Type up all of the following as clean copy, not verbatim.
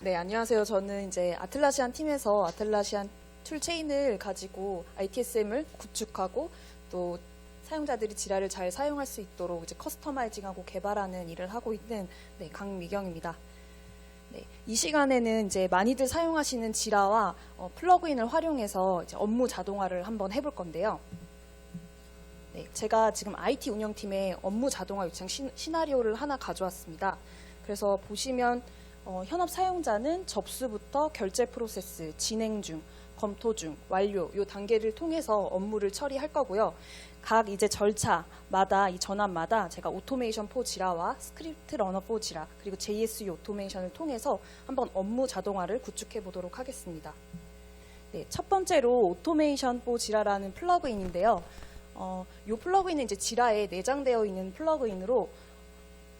네, 안녕하세요. 저는 이제 아틀라시안 팀에서 아틀라시안 툴체인을 가지고 ITSM을 구축하고 또 사용자들이 지라를 잘 사용할 수 있도록 이제 커스터마이징하고 개발하는 일을 하고 있는 강미경입니다. 네, 이 시간에는 이제 많이들 사용하시는 지라와 플러그인을 활용해서 이제 업무 자동화를 한번 해볼 건데요. 네, 제가 지금 IT 운영팀에 업무 자동화 요청 시나리오를 하나 가져왔습니다. 그래서 보시면 현업 사용자는 접수부터 결제 프로세스, 진행 중, 검토 중, 완료 이 단계를 통해서 업무를 처리할 거고요. 각 이제 절차마다 이 전환마다 제가 오토메이션 포 지라와 스크립트 러너 포 지라 그리고 JSU 오토메이션을 통해서 한번 업무 자동화를 구축해 보도록 하겠습니다. 네, 첫 번째로 오토메이션 포 지라라는 플러그인인데요. 이 플러그인은 이제 지라에 내장되어 있는 플러그인으로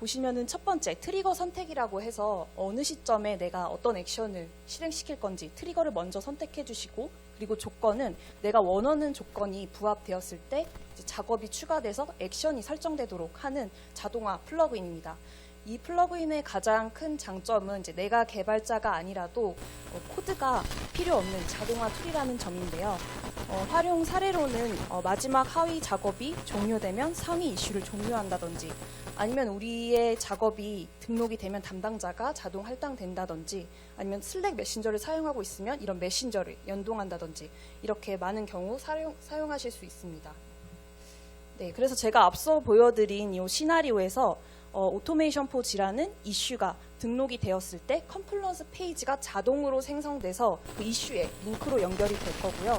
보시면은 첫 번째 트리거 선택이라고 해서 어느 시점에 내가 어떤 액션을 실행시킬 건지 트리거를 먼저 선택해 주시고, 그리고 조건은 내가 원하는 조건이 부합되었을 때 이제 작업이 추가돼서 액션이 설정되도록 하는 자동화 플러그인입니다. 이 플러그인의 가장 큰 장점은 이제 내가 개발자가 아니라도 코드가 필요 없는 자동화 툴이라는 점인데요. 활용 사례로는 마지막 하위 작업이 종료되면 상위 이슈를 종료한다든지, 아니면 우리의 작업이 등록이 되면 담당자가 자동 할당된다든지, 아니면 슬랙 메신저를 사용하고 있으면 이런 메신저를 연동한다든지, 이렇게 많은 경우 사용하실 수 있습니다. 네, 그래서 제가 앞서 보여드린 이 시나리오에서 오토메이션 포 지라는 이슈가 등록이 되었을 때 컴플런스 페이지가 자동으로 생성돼서 그 이슈에 링크로 연결이 될 거고요.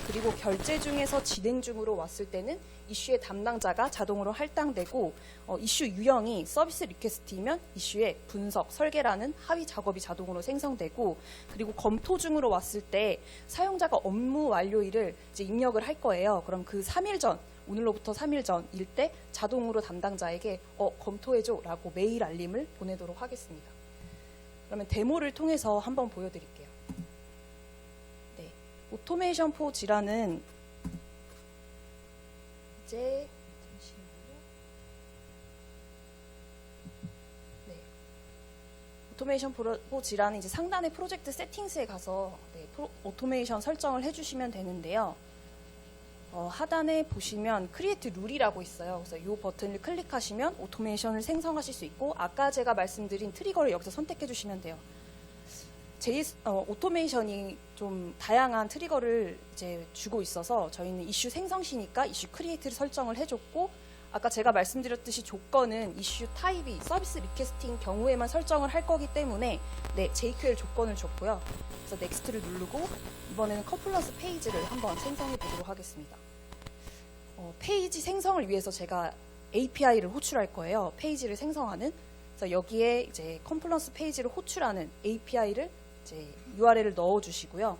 그리고 결제 중에서 진행 중으로 왔을 때는 이슈의 담당자가 자동으로 할당되고, 이슈 유형이 서비스 리퀘스트이면 이슈의 분석, 설계라는 하위 작업이 자동으로 생성되고, 그리고 검토 중으로 왔을 때 사용자가 업무 완료일을 이제 입력을 할 거예요. 그럼 그 3일 전, 오늘로부터 3일 전일 때 자동으로 담당자에게 검토해줘 라고 메일 알림을 보내도록 하겠습니다. 그러면 데모를 통해서 한번 보여드릴게요. 네, 오토메이션 포 지라는 이제 잠시만요. 네, 오토메이션 포 지라는 이제 상단의 프로젝트 세팅스에 가서 오토메이션 설정을 해주시면 되는데요. 하단에 보시면 크리에이트 룰이라고 있어요. 그래서 이 버튼을 클릭하시면 오토메이션을 생성하실 수 있고, 아까 제가 말씀드린 트리거를 여기서 선택해 주시면 돼요. 오토메이션이 좀 다양한 트리거를 이제 주고 있어서 저희는 이슈 생성 시니까 이슈 크리에이트를 설정을 해줬고, 아까 제가 말씀드렸듯이 조건은 이슈 타입이 서비스 리퀘스트인 경우에만 설정을 할 거기 때문에 JQL 조건을 줬고요. 그래서 넥스트를 누르고 이번에는 컴플런스 페이지를 한번 생성해 보도록 하겠습니다. 페이지 생성을 위해서 제가 API를 호출할 거예요. 페이지를 생성하는. 그래서 여기에 이제 컴플런스 페이지를 호출하는 API를 이제 URL을 넣어 주시고요.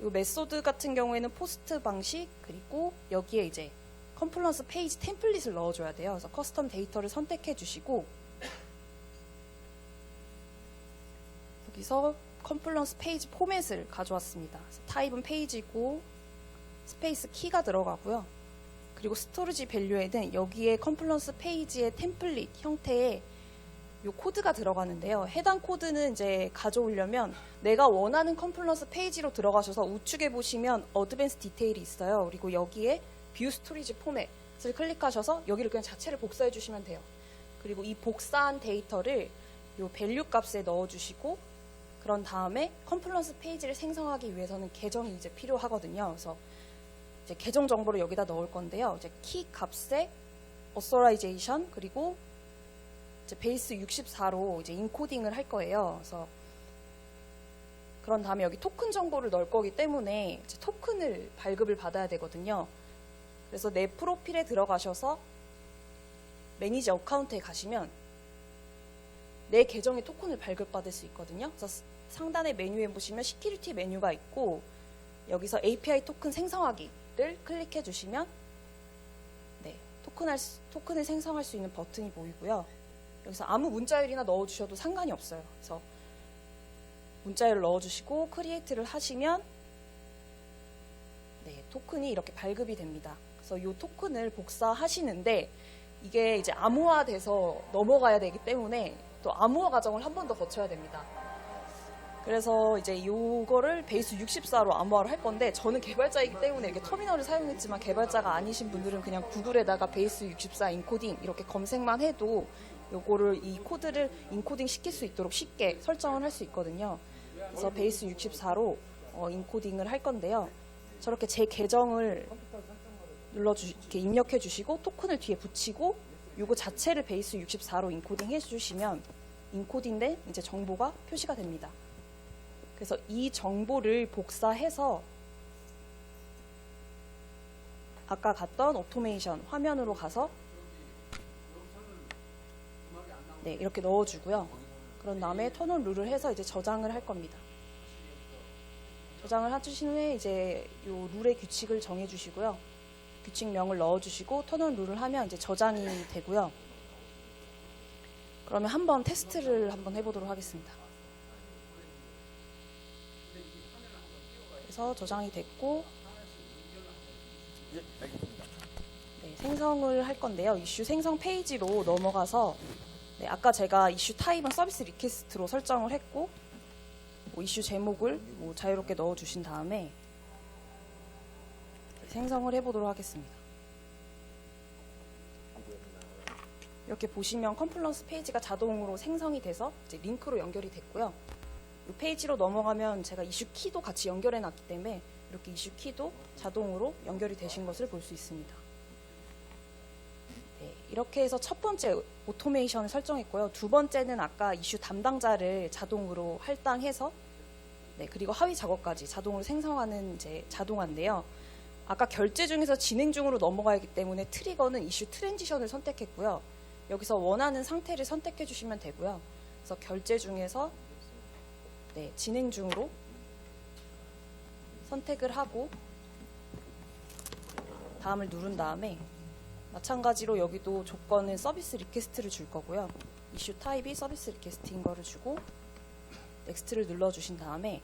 이 메소드 같은 경우에는 포스트 방식, 그리고 여기에 이제 컴플런스 페이지 템플릿을 넣어줘야 돼요. 그래서 커스텀 데이터를 선택해 주시고, 여기서 컴플런스 페이지 포맷을 가져왔습니다. 타입은 페이지고 스페이스 키가 들어가고요. 그리고 스토리지 밸류에는 여기에 컴플런스 페이지의 템플릿 형태의 요 코드가 들어가는데요. 해당 코드는 이제 가져오려면 내가 원하는 컴플런스 페이지로 들어가셔서 우측에 보시면 어드밴스 디테일이 있어요. 그리고 여기에 뷰 스토리지 포맷을 클릭하셔서 여기를 그냥 자체를 복사해 주시면 돼요. 그리고 이 복사한 데이터를 요 밸류 값에 넣어 주시고, 그런 다음에 컴플런스 페이지를 생성하기 위해서는 계정이 이제 필요하거든요. 그래서 이제 계정 정보를 여기다 넣을 건데요. 이제 키 값에 authorization, 그리고 이제 베이스 64로 이제 인코딩을 할 거예요. 그래서 그런 다음에 여기 토큰 정보를 넣을 거기 때문에 이제 토큰을 발급을 받아야 되거든요. 그래서 내 프로필에 들어가셔서 매니지 어카운트에 가시면 내 계정의 토큰을 발급받을 수 있거든요. 그래서 상단의 메뉴에 보시면 시큐리티 메뉴가 있고, 여기서 API 토큰 생성하기를 클릭해 주시면 토큰을 생성할 수 있는 버튼이 보이고요. 여기서 아무 문자열이나 넣어 주셔도 상관이 없어요. 그래서 문자열을 넣어 주시고 크리에이트를 하시면 토큰이 이렇게 발급이 됩니다. 그래서 이 토큰을 복사하시는데 이게 이제 암호화돼서 넘어가야 되기 때문에 또 암호화 과정을 한 번 더 거쳐야 됩니다. 그래서 이제 요거를 베이스 64로 암호화를 할 건데, 저는 개발자이기 때문에 이렇게 터미널을 사용했지만 개발자가 아니신 분들은 그냥 구글에다가 베이스 64 인코딩 이렇게 검색만 해도 요거를 이 코드를 인코딩 시킬 수 있도록 쉽게 설정을 할 수 있거든요. 그래서 베이스 64로 인코딩을 할 건데요. 저렇게 제 계정을 이렇게 입력해 주시고 토큰을 뒤에 붙이고 요거 자체를 베이스 64로 인코딩 해 주시면 인코딩된 이제 정보가 표시가 됩니다. 그래서 이 정보를 복사해서 아까 갔던 오토메이션 화면으로 가서 네, 이렇게 넣어주고요. 그런 다음에 턴온 룰을 해서 이제 저장을 할 겁니다. 저장을 해주신 후에 이제 요 룰의 규칙을 정해주시고요. 규칙명을 넣어주시고 턴온 룰을 하면 이제 저장이 되고요. 그러면 한번 테스트를 한번 해보도록 하겠습니다. 그래서 저장이 됐고, 네, 생성을 할 건데요. 이슈 생성 페이지로 넘어가서 네, 아까 제가 이슈 타입은 서비스 리퀘스트로 설정을 했고, 이슈 제목을 자유롭게 넣어주신 다음에 생성을 해보도록 하겠습니다. 이렇게 보시면 컴플런스 페이지가 자동으로 생성이 돼서 이제 링크로 연결이 됐고요. 이 페이지로 넘어가면 제가 이슈 키도 같이 연결해 놨기 때문에 이렇게 이슈 키도 자동으로 연결이 되신 것을 볼 수 있습니다. 네, 이렇게 해서 첫 번째 오토메이션을 설정했고요. 두 번째는 아까 이슈 담당자를 자동으로 할당해서 네, 그리고 하위 작업까지 자동으로 생성하는 이제 자동화인데요. 아까 결제 중에서 진행 중으로 넘어가기 때문에 트리거는 이슈 트랜지션을 선택했고요. 여기서 원하는 상태를 선택해 주시면 되고요. 그래서 결제 중에서 네, 진행 중으로 선택을 하고 다음을 누른 다음에 마찬가지로 여기도 조건은 서비스 리퀘스트를 줄 거고요. 이슈 타입이 서비스 리퀘스트인 거를 주고 넥스트를 눌러주신 다음에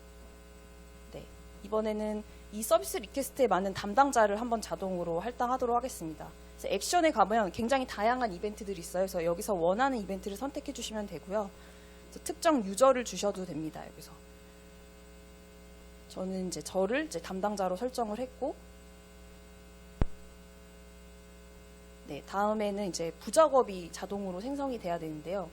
네, 이번에는 이 서비스 리퀘스트에 맞는 담당자를 한번 자동으로 할당하도록 하겠습니다. 그래서 액션에 가면 굉장히 다양한 이벤트들이 있어요. 그래서 여기서 원하는 이벤트를 선택해 주시면 되고요. 특정 유저를 주셔도 됩니다. 여기서 저는 이제 저를 이제 담당자로 설정을 했고, 네, 다음에는 이제 부작업이 자동으로 생성이 돼야 되는데요.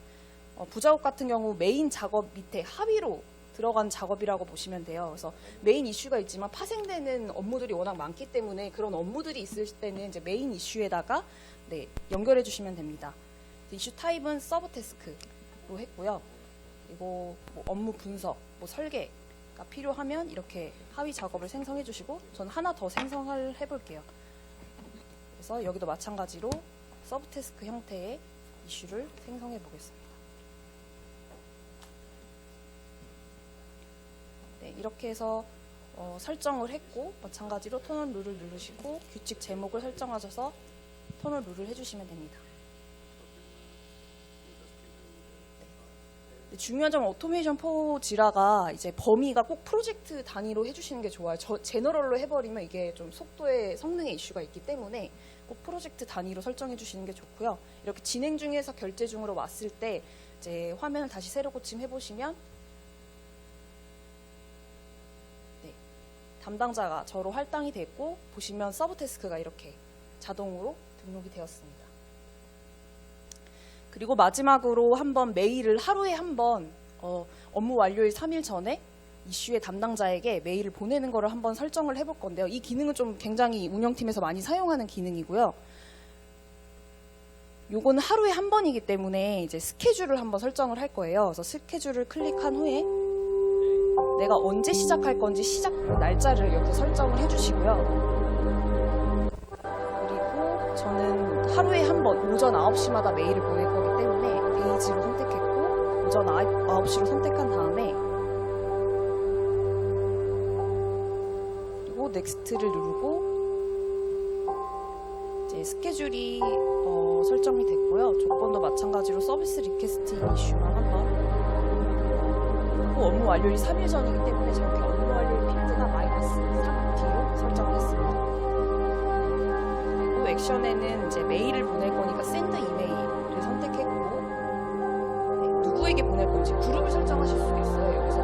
부작업 같은 경우 메인 작업 밑에 하위로 들어간 작업이라고 보시면 돼요. 그래서 메인 이슈가 있지만 파생되는 업무들이 워낙 많기 때문에 그런 업무들이 있을 때는 이제 메인 이슈에다가 네, 연결해 주시면 됩니다. 이슈 타입은 서브 태스크로 했고요. 그리고 뭐 업무 분석, 뭐 설계가 필요하면 이렇게 하위 작업을 생성해 주시고, 저는 하나 더 생성을 해볼게요. 그래서 여기도 마찬가지로 서브 태스크 형태의 이슈를 생성해 보겠습니다. 네, 이렇게 해서 설정을 했고, 마찬가지로 턴온 룰을 누르시고 규칙 제목을 설정하셔서 턴온 룰을 해주시면 됩니다. 중요한 점은 오토메이션 4 지라가 이제 범위가 꼭 프로젝트 단위로 해주시는 게 좋아요. 제너럴로 해버리면 이게 좀 속도에 성능에 이슈가 있기 때문에 꼭 프로젝트 단위로 설정해 주시는 게 좋고요. 이렇게 진행 중에서 결제 중으로 왔을 때 이제 화면을 다시 새로 고침해 보시면 네, 담당자가 저로 할당이 됐고, 보시면 서브 태스크가 이렇게 자동으로 등록이 되었습니다. 그리고 마지막으로 한번 메일을 하루에 한번 업무 완료일 3일 전에 이슈의 담당자에게 메일을 보내는 거를 한번 설정을 해볼 건데요. 이 기능은 좀 굉장히 운영팀에서 많이 사용하는 기능이고요. 요거는 하루에 한 번이기 때문에 이제 스케줄을 한번 설정을 할 거예요. 그래서 스케줄을 클릭한 후에 내가 언제 시작할 건지 시작 날짜를 여기서 설정을 해주시고요. 그리고 저는 하루에 한 번 오전 9시마다 메일을 보낼 거기 때문에 페이지로 선택했고, 오전 9시로 선택한 다음에 그리고 넥스트를 누르고 이제 스케줄이 설정이 됐고요. 조건도 마찬가지로 서비스 리퀘스트 이슈만 한번, 그리고 업무 완료일 3일 전이기 때문에 저렇게 업무 완료일 필드가 -3T로 설정을 했습니다. 그리고 액션에는 이제 메일을 보낼 거니까 send 이메일을 선택했고, 네, 누구에게 보낼 건지 그룹을 설정하실 수 있어요. 여기서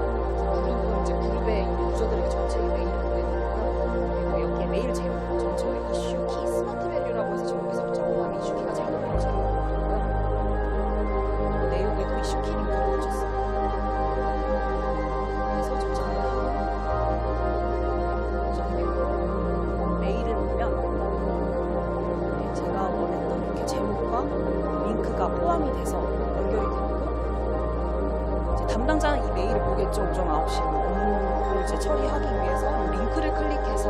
오겠죠. 오전 9시에 업무를 이제 처리하기 위해서 링크를 클릭해서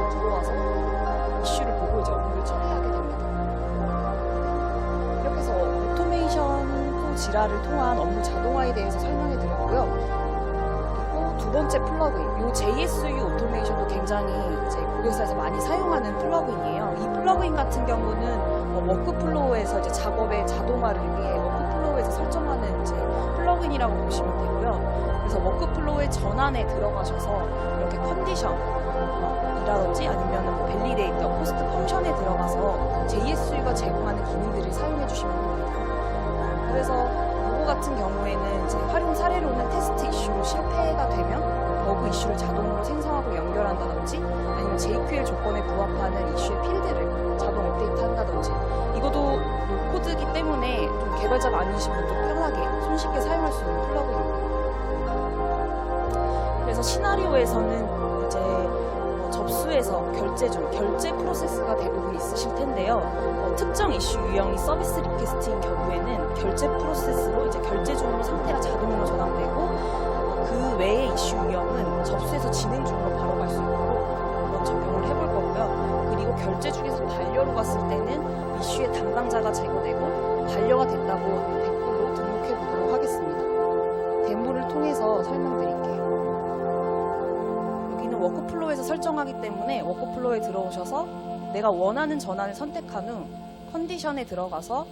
들어와서 이슈를 보고 이제 업무를 처리하게 됩니다. 이렇게 해서 오토메이션 지라를 통한 업무 자동화에 대해서 설명해 드렸고요. 그리고 두 번째 플러그인, 이 JSU 오토메이션도 굉장히 이제 고객사에서 많이 사용하는 플러그인이에요. 이 플러그인 같은 경우는 워크플로우에서 이제 작업의 자동화를 위해 워크플로우에서 설정하는 이제 플러그인이라고 보시면 되고요. 그래서 워크플로우의 전환에 들어가셔서 이렇게 컨디션이라든지 아니면 밸리데이터, 포스트 펑션에 들어가서 JSU가 제공하는 기능들을 사용해 주시면 됩니다. 그래서 이거 같은 경우에는 이제 활용 사례로는 테스트 이슈로 실패가 되면 버그 이슈를 자동으로 생성하고 연결한다든지 아니면 JQL 조건에 부합하는 이슈의 필드를 자동 업데이트한다든지 이것도 노코드이기 때문에 좀 개발자가 아니신 분도 편하게 손쉽게 사용할 수 있는 플러그인입니다. 그래서 시나리오에서는 이제 접수에서 결제 중, 결제 프로세스가 대부분 있으실 텐데요. 특정 이슈 유형이 서비스 리퀘스트인 경우에는 결제 프로세스로 이제 결제 중으로 상태가 자동으로 전환되고 그 외의 이슈 유형은 접수에서 진행 중으로 바로 갈 수 있도록 한번 적용을 해볼 거고요. 그리고 결제 중에서 반려로 갔을 때는 이슈의 담당자가 제거되고 반려가 됐다고 댓글로 등록해 보도록 하겠습니다. 데모를 통해서 설명드릴게요. 여기는 워크플로우에서 설정하기 때문에 워크플로우에 들어오셔서 내가 원하는 전환을 선택한 후 컨디션에 들어가서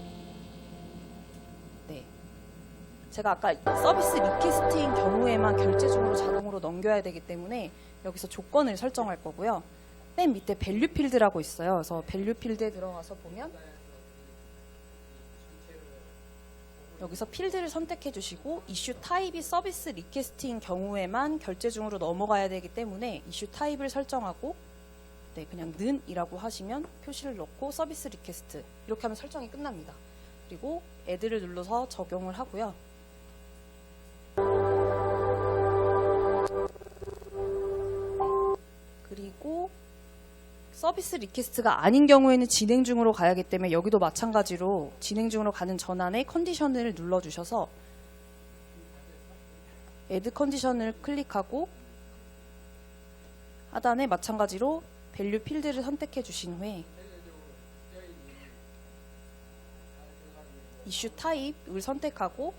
제가 아까 서비스 리퀘스트인 경우에만 결제 중으로 자동으로 넘겨야 되기 때문에 여기서 조건을 설정할 거고요. 맨 밑에 밸류 필드라고 있어요. 그래서 밸류 필드에 들어가서 보면 여기서 필드를 선택해 주시고 이슈 타입이 서비스 리퀘스트인 경우에만 결제 중으로 넘어가야 되기 때문에 이슈 타입을 설정하고 그냥 는이라고 하시면 표시를 넣고 서비스 리퀘스트 이렇게 하면 설정이 끝납니다. 그리고 애드를 눌러서 적용을 하고요. 그리고 서비스 리퀘스트가 아닌 경우에는 진행 중으로 가야 하기 때문에 여기도 마찬가지로 진행 중으로 가는 전환에 컨디션을 눌러주셔서 애드 컨디션을 클릭하고 하단에 마찬가지로 밸류 필드를 선택해 주신 후에 이슈 타입을 선택하고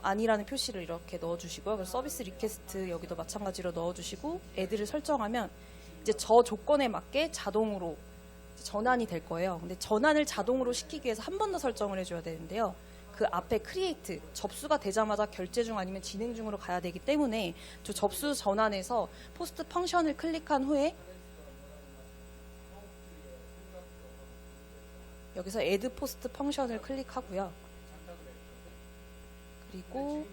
아니라는 표시를 이렇게 넣어주시고요. 그래서 서비스 리퀘스트 여기도 마찬가지로 넣어주시고 애드를 설정하면 이제 저 조건에 맞게 자동으로 전환이 될 거예요. 근데 전환을 자동으로 시키기 위해서 한 번 더 설정을 해줘야 되는데요. 그 앞에 크리에이트, 접수가 되자마자 결제 중 아니면 진행 중으로 가야 되기 때문에 저 접수 전환에서 포스트 펑션을 클릭한 후에 여기서 애드 포스트 펑션을 클릭하고요. 그리고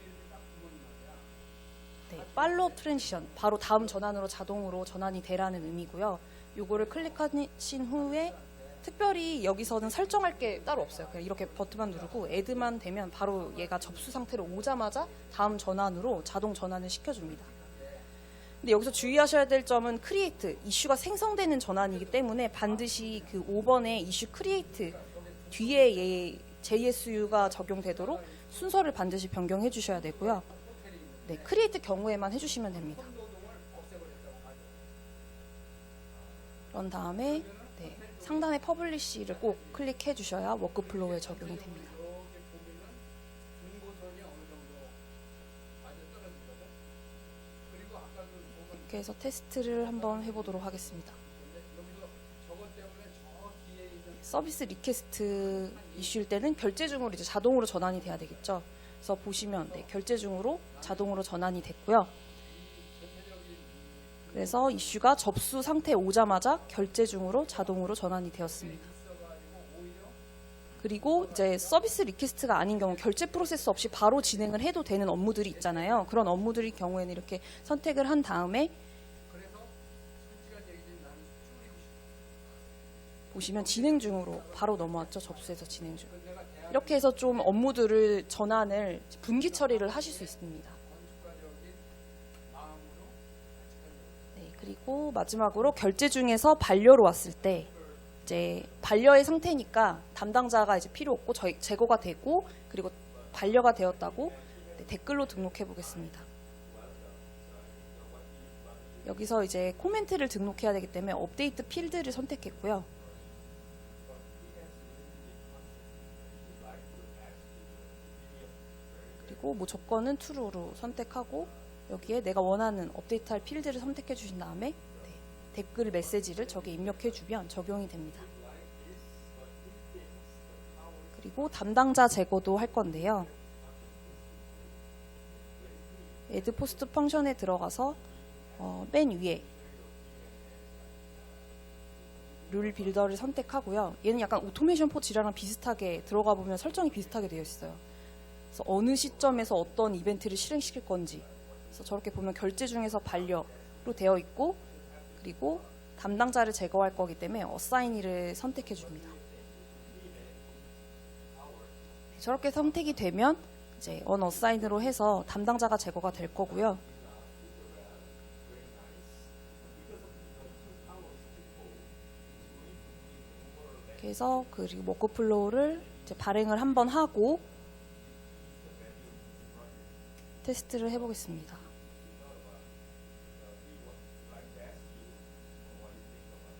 팔로우 트랜지션, 바로 다음 전환으로 자동으로 전환이 되라는 의미고요. 요거를 클릭하신 후에 특별히 여기서는 설정할 게 따로 없어요. 그냥 이렇게 버튼만 누르고 애드만 되면 바로 얘가 접수 상태로 오자마자 다음 전환으로 자동 전환을 시켜줍니다. 근데 여기서 주의하셔야 될 점은 크리에이트, 이슈가 생성되는 전환이기 때문에 반드시 그 5번의 이슈 크리에이트 뒤에 JSU가 적용되도록 순서를 반드시 변경해 주셔야 되고요. 크리에이트 경우에만 해주시면 됩니다. 그런 다음에 상단에 퍼블리시를 꼭 클릭해 주셔야 워크플로우에 적용이 됩니다. 이렇게 해서 테스트를 한번 해보도록 하겠습니다. 서비스 리퀘스트 이슈일 때는 결제 중으로 이제 자동으로 전환이 돼야 되겠죠. 그래서 보시면 결제 중으로 자동으로 전환이 됐고요. 그래서 이슈가 접수 상태에 오자마자 결제 중으로 자동으로 전환이 되었습니다. 그리고 이제 서비스 리퀘스트가 아닌 경우 결제 프로세스 없이 바로 진행을 해도 되는 업무들이 있잖아요. 그런 업무들의 경우에는 이렇게 선택을 한 다음에 보시면 진행 중으로 바로 넘어왔죠. 접수해서 진행 중. 이렇게 해서 좀 업무들을 전환을 분기 처리를 하실 수 있습니다. 그리고 마지막으로 결제 중에서 반려로 왔을 때 이제 반려의 상태니까 담당자가 이제 필요 없고 제거가 되고 그리고 반려가 되었다고 댓글로 등록해 보겠습니다. 여기서 이제 코멘트를 등록해야 되기 때문에 업데이트 필드를 선택했고요. 그리고 뭐 조건은 true로 선택하고 여기에 내가 원하는 업데이트할 필드를 선택해 주신 다음에 댓글 메시지를 저기에 입력해 주면 적용이 됩니다. 그리고 담당자 제거도 할 건데요. add post 펑션에 들어가서 맨 위에 룰 빌더를 선택하고요. 얘는 약간 오토메이션 포 지라랑 비슷하게 들어가 보면 설정이 비슷하게 되어 있어요. 그래서 어느 시점에서 어떤 이벤트를 실행시킬 건지, 그래서 저렇게 보면 결제 중에서 반려로 되어 있고, 그리고 담당자를 제거할 거기 때문에 어사이니를 선택해 줍니다. 저렇게 선택이 되면 이제 언어사인으로 해서 담당자가 제거가 될 거고요. 그래서 그리고 워크플로우를 이제 발행을 한번 하고 테스트를 해보겠습니다.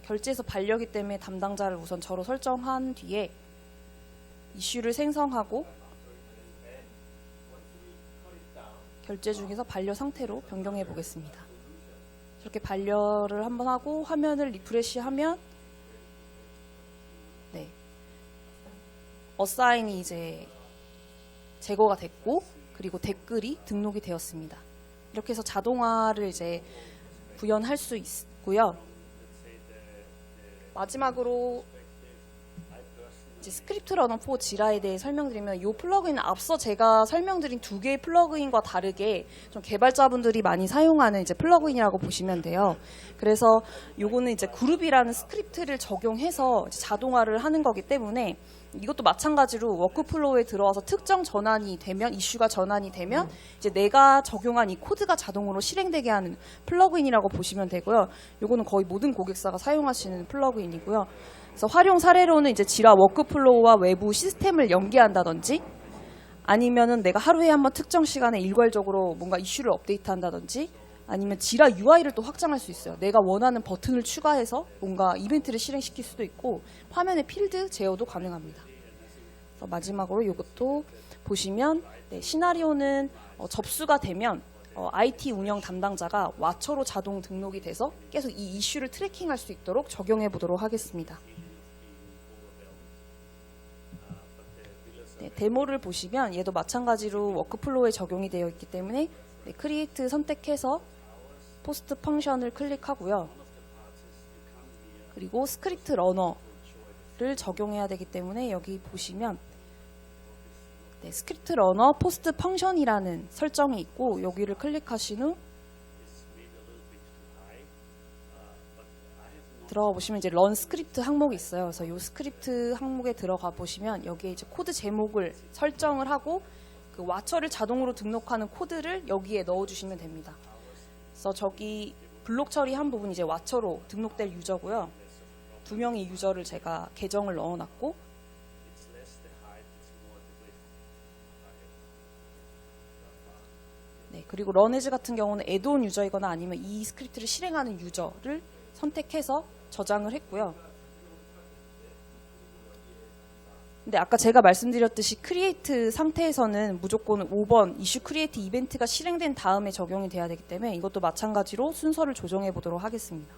결제에서 반려기 때문에 담당자를 우선 저로 설정한 뒤에 이슈를 생성하고 결제 중에서 반려 상태로 변경해 보겠습니다. 이렇게 반려를 한번 하고 화면을 리프레시하면 어사인이 이제 제거가 됐고 그리고 댓글이 등록이 되었습니다. 이렇게 해서 자동화를 이제 구현할 수 있고요. 마지막으로 이제 스크립트 러너 4 지라에 대해 설명드리면 이 플러그인은 앞서 제가 설명드린 두 개의 플러그인과 다르게 좀 개발자분들이 많이 사용하는 이제 플러그인이라고 보시면 돼요. 그래서 요거는 이제 그룹이라는 스크립트를 적용해서 이제 자동화를 하는 거기 때문에 이것도 마찬가지로 워크플로우에 들어와서 특정 전환이 되면, 이슈가 전환이 되면 이제 내가 적용한 이 코드가 자동으로 실행되게 하는 플러그인이라고 보시면 되고요. 요거는 거의 모든 고객사가 사용하시는 플러그인이고요. 그래서 활용 사례로는 이제 지라 워크플로우와 외부 시스템을 연계한다든지, 아니면은 내가 하루에 한번 특정 시간에 일괄적으로 뭔가 이슈를 업데이트한다든지, 아니면 지라 UI를 또 확장할 수 있어요. 내가 원하는 버튼을 추가해서 뭔가 이벤트를 실행시킬 수도 있고, 화면의 필드 제어도 가능합니다. 그래서 마지막으로 이것도 보시면 시나리오는 접수가 되면 IT 운영 담당자가 와처로 자동 등록이 돼서 계속 이 이슈를 트래킹할 수 있도록 적용해 보도록 하겠습니다. 데모를 보시면 얘도 마찬가지로 워크플로우에 적용이 되어 있기 때문에 크리에이트 선택해서 포스트 펑션을 클릭하고요. 그리고 스크립트 러너를 적용해야 되기 때문에 여기 보시면 스크립트 러너 포스트 펑션이라는 설정이 있고, 여기를 클릭하신 후 들어가 보시면 이제 런 스크립트 항목이 있어요. 그래서 이 스크립트 항목에 들어가 보시면 여기에 이제 코드 제목을 설정을 하고 그 와처를 자동으로 등록하는 코드를 여기에 넣어주시면 됩니다. 그래서 저기 블록 처리한 부분 이제 와처로 등록될 유저고요. 2명의 유저를 제가 계정을 넣어놨고, 그리고 런에즈 같은 경우는 애드온 유저이거나 아니면 이 스크립트를 실행하는 유저를 선택해서 저장을 했고요. 근데 아까 제가 말씀드렸듯이 크리에이트 상태에서는 무조건 5번 이슈 크리에이트 이벤트가 실행된 다음에 적용이 돼야 되기 때문에 이것도 마찬가지로 순서를 조정해 보도록 하겠습니다.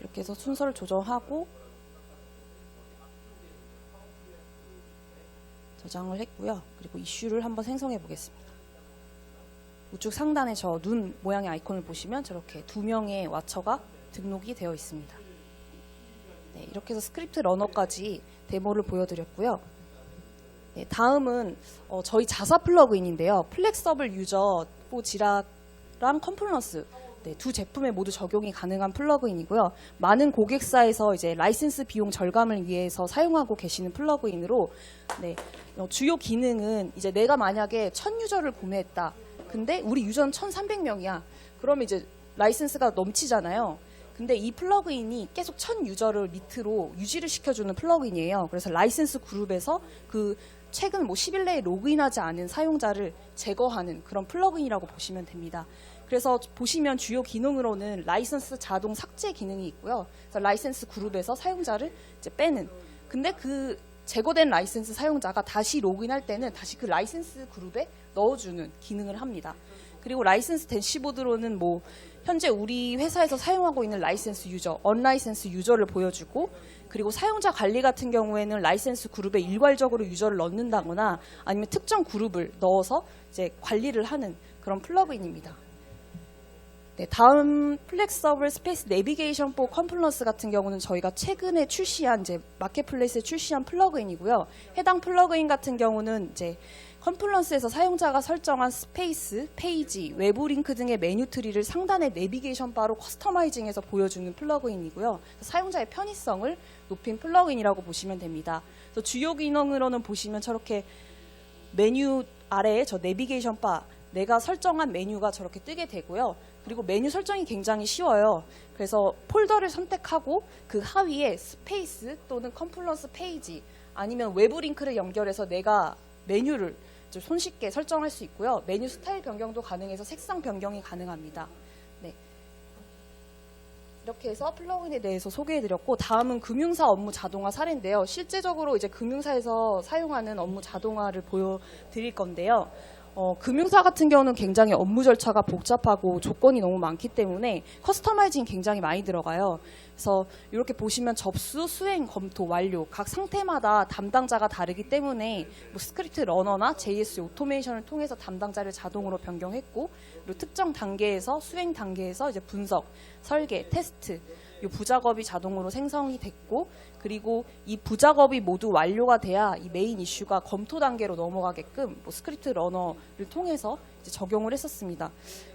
이렇게 해서 순서를 조정하고 저장을 했고요. 그리고 이슈를 한번 생성해 보겠습니다. 우측 상단에 저 눈 모양의 아이콘을 보시면 저렇게 2명의 와처가 등록이 되어 있습니다. 이렇게 해서 스크립트 러너까지 데모를 보여드렸고요. 다음은 저희 자사 플러그인인데요. 플렉서블 유저 4 지라랑 컴플러스 두 제품에 모두 적용이 가능한 플러그인이고요. 많은 고객사에서 이제 라이센스 비용 절감을 위해서 사용하고 계시는 플러그인으로 주요 기능은 이제 내가 만약에 1000유저를 구매했다. 근데 우리 유저는 1300명이야. 그러면 이제 라이센스가 넘치잖아요. 근데 이 플러그인이 계속 1000유저를 밑으로 유지를 시켜주는 플러그인이에요. 그래서 라이센스 그룹에서 그 최근 10일 내에 로그인하지 않은 사용자를 제거하는 그런 플러그인이라고 보시면 됩니다. 그래서 보시면 주요 기능으로는 라이선스 자동 삭제 기능이 있고요. 그래서 라이선스 그룹에서 사용자를 이제 빼는. 근데 그 제거된 라이선스 사용자가 다시 로그인할 때는 다시 그 라이선스 그룹에 넣어주는 기능을 합니다. 그리고 라이선스 대시보드로는 현재 우리 회사에서 사용하고 있는 라이선스 유저, 언라이선스 유저를 보여주고, 그리고 사용자 관리 같은 경우에는 라이선스 그룹에 일괄적으로 유저를 넣는다거나 아니면 특정 그룹을 넣어서 이제 관리를 하는 그런 플러그인입니다. 네, 다음 플렉서블 스페이스 내비게이션 포 컴플런스 같은 경우는 저희가 최근에 출시한 이제 마켓플레이스에 출시한 플러그인이고요. 해당 플러그인 같은 경우는 이제 컴플런스에서 사용자가 설정한 스페이스, 페이지, 외부 링크 등의 메뉴 트리를 상단의 내비게이션 바로 커스터마이징해서 보여주는 플러그인이고요. 사용자의 편의성을 높인 플러그인이라고 보시면 됩니다. 그래서 주요 기능으로는 보시면 저렇게 메뉴 아래에 저 내비게이션 바, 내가 설정한 메뉴가 저렇게 뜨게 되고요. 그리고 메뉴 설정이 굉장히 쉬워요. 그래서 폴더를 선택하고 그 하위에 스페이스 또는 컴플런스 페이지 아니면 외부 링크를 연결해서 내가 메뉴를 손쉽게 설정할 수 있고요. 메뉴 스타일 변경도 가능해서 색상 변경이 가능합니다. 네. 이렇게 해서 플러그인에 대해서 소개해드렸고, 다음은 금융사 업무 자동화 사례인데요. 실제적으로 이제 금융사에서 사용하는 업무 자동화를 보여드릴 건데요. 금융사 같은 경우는 굉장히 업무 절차가 복잡하고 조건이 너무 많기 때문에 커스터마이징이 굉장히 많이 들어가요. 그래서 이렇게 보시면 접수, 수행, 검토, 완료 각 상태마다 담당자가 다르기 때문에 스크립트 러너나 JS 오토메이션을 통해서 담당자를 자동으로 변경했고, 그리고 특정 단계에서 수행 단계에서 이제 분석, 설계, 테스트 이 부작업이 자동으로 생성이 됐고, 그리고 이 부작업이 모두 완료가 돼야 이 메인 이슈가 검토 단계로 넘어가게끔 스크립트 러너를 통해서 이제 적용을 했었습니다.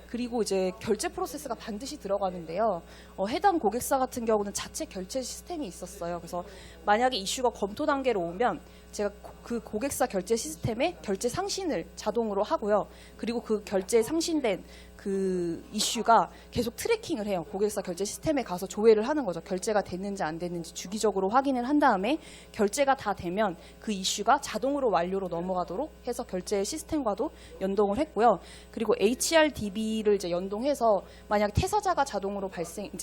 그리고 이제 결제 프로세스가 반드시 들어가는데요. 해당 고객사 같은 경우는 자체 결제 시스템이 있었어요. 그래서 만약에 이슈가 검토 단계로 오면 제가 그 고객사 결제 시스템에 결제 상신을 자동으로 하고요. 그리고 그 결제 상신된 그 이슈가 계속 트래킹을 해요. 고객사 결제 시스템에 가서 조회를 하는 거죠. 결제가 됐는지 안 됐는지 주기적으로 확인을 한 다음에 결제가 다 되면 그 이슈가 자동으로 완료로 넘어가도록 해서 결제 시스템과도 연동을 했고요. 그리고 HRDB를 이제 연동해서 만약 퇴사자가 자동으로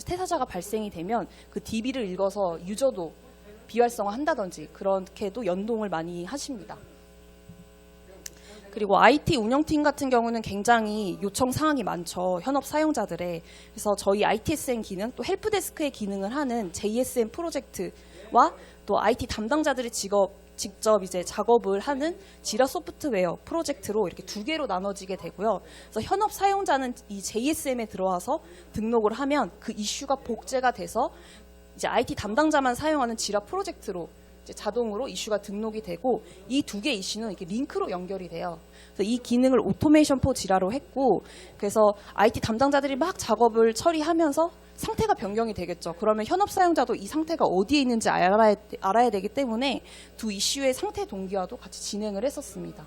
퇴사자가 발생이 되면 그 DB를 읽어서 유저도 비활성화 한다든지 그렇게도 연동을 많이 하십니다. 그리고 IT 운영팀 같은 경우는 굉장히 요청 사항이 많죠. 현업 사용자들의. 그래서 저희 ITSM 기능, 또 헬프데스크의 기능을 하는 JSM 프로젝트와 또 IT 담당자들이 직접 이제 작업을 하는 지라 소프트웨어 프로젝트로 이렇게 두 개로 나눠지게 되고요. 그래서 현업 사용자는 이 JSM에 들어와서 등록을 하면 그 이슈가 복제가 돼서 이제 IT 담당자만 사용하는 지라 프로젝트로 이제 자동으로 이슈가 등록이 되고, 이 두 개 이슈는 이렇게 링크로 연결이 돼요. 그래서 이 기능을 오토메이션 포 지라로 했고, 그래서 IT 담당자들이 막 작업을 처리하면서 상태가 변경이 되겠죠. 그러면 현업 사용자도 이 상태가 어디에 있는지 알아야 되기 때문에 두 이슈의 상태 동기화도 같이 진행을 했었습니다.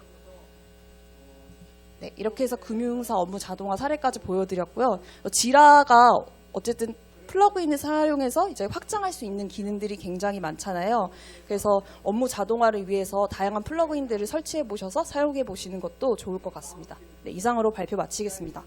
네, 이렇게 해서 금융사 업무 자동화 사례까지 보여드렸고요. 지라가 어쨌든 플러그인을 사용해서 이제 확장할 수 있는 기능들이 굉장히 많잖아요. 그래서 업무 자동화를 위해서 다양한 플러그인들을 설치해 보셔서 사용해 보시는 것도 좋을 것 같습니다. 네, 이상으로 발표 마치겠습니다.